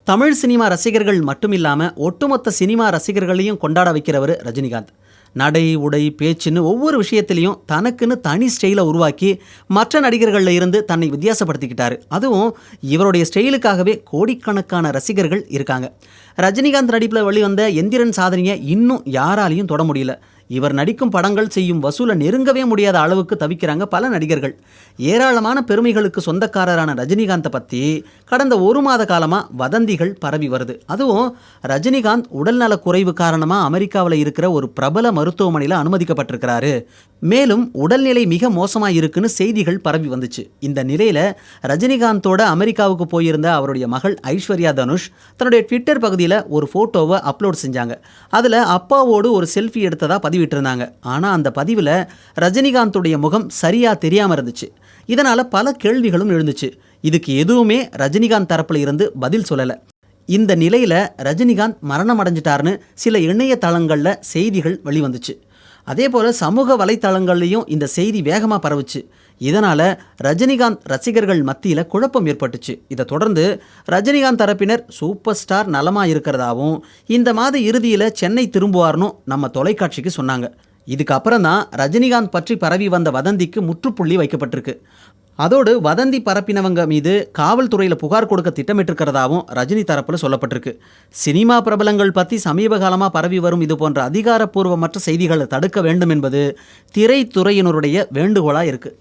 Tamil cinema ரசிகர்கள் மட்டுமில்லாமல் ஒட்டுமொத்த சினிமா ரசிகர்களையும் கொண்டாட வைக்கிறவர் ரஜினிகாந்த். நடை, உடை, பேச்சுன்னு ஒவ்வொரு விஷயத்திலையும் தனக்குன்னு தனி ஸ்டைலை உருவாக்கி மற்ற நடிகர்களில் இருந்து தன்னை வித்தியாசப்படுத்திக்கிட்டாரு. அதுவும் இவருடைய ஸ்டைலுக்காகவே கோடிக்கணக்கான ரசிகர்கள் இருக்காங்க. ரஜினிகாந்த் நடிப்பில் வெளிவந்த எந்திரன் சாதனையை இன்னும் யாராலையும் தொட முடியல. இவர் நடிக்கும் படங்கள் செய்யும் வசூலை நெருங்கவே முடியாத அளவுக்கு தவிக்கிறாங்க பல நடிகர்கள். ஏராளமான பெருமைகளுக்கு சொந்தக்காரரான ரஜினிகாந்தை பற்றி கடந்த ஒரு மாத காலமாக வதந்திகள் பரவி வருது. அதுவும் ரஜினிகாந்த் உடல்நல குறைவு காரணமாக அமெரிக்காவில் இருக்கிற ஒரு பிரபல மருத்துவமனையில் அனுமதிக்கப்பட்டிருக்கிறாரு. மேலும் உடல்நிலை மிக மோசமாக இருக்குன்னு செய்திகள் பரவி வந்துச்சு. இந்த நிலையில் ரஜினிகாந்தோட அமெரிக்காவுக்கு போயிருந்த அவருடைய மகள் ஐஸ்வர்யா தனுஷ் தன்னுடைய ட்விட்டர் பகுதியில் ஒரு ஃபோட்டோவை அப்லோட் செஞ்சாங்க. அதில் அப்பாவோடு ஒரு செல்ஃபி எடுத்ததாக பதிவிட்டிருந்தாங்க. ஆனால் அந்த பதிவில் ரஜினிகாந்துடைய முகம் சரியாக தெரியாமல் இருந்துச்சு. இதனால் பல கேள்விகளும் எழுந்துச்சு. இதுக்கு எதுவுமே ரஜினிகாந்த் தரப்பில் இருந்து பதில் சொல்லலை. இந்த நிலையில் ரஜினிகாந்த் மரணம் அடைஞ்சிட்டார்னு சில இணையதளங்களில் செய்திகள் வெளிவந்துச்சு. அதே போல் சமூக வலைத்தளங்கள்லையும் இந்த செய்தி வேகமாக பரவுச்சு. இதனால் ரஜினிகாந்த் ரசிகர்கள் மத்தியில் குழப்பம் ஏற்பட்டுச்சு. இதை தொடர்ந்து ரஜினிகாந்த் தரப்பினர் சூப்பர் ஸ்டார் நலமாக இருக்கிறதாவும் இந்த மாத இறுதியில் சென்னை திரும்புவார்னு நம்ம தொலைக்காட்சிக்கு சொன்னாங்க. இதுக்கப்புறம் தான் ரஜினிகாந்த் பற்றி பரவி வந்த வதந்திக்கு முற்றுப்புள்ளி வைக்கப்பட்டிருக்கு. அதோடு வதந்தி பரப்பினவங்க மீது காவல்துறையில் புகார் கொடுக்க திட்டமிட்டிருக்கிறதாவும் ரஜினி தரப்பில் சொல்லப்பட்டிருக்கு. சினிமா பிரபலங்கள் பற்றி சமீப காலமாக பரவி வரும் இது போன்ற அதிகாரப்பூர்வமற்ற செய்திகளை தடுக்க வேண்டும் என்பது திரைத்துறையினருடைய வேண்டுகோளாக இருக்குது.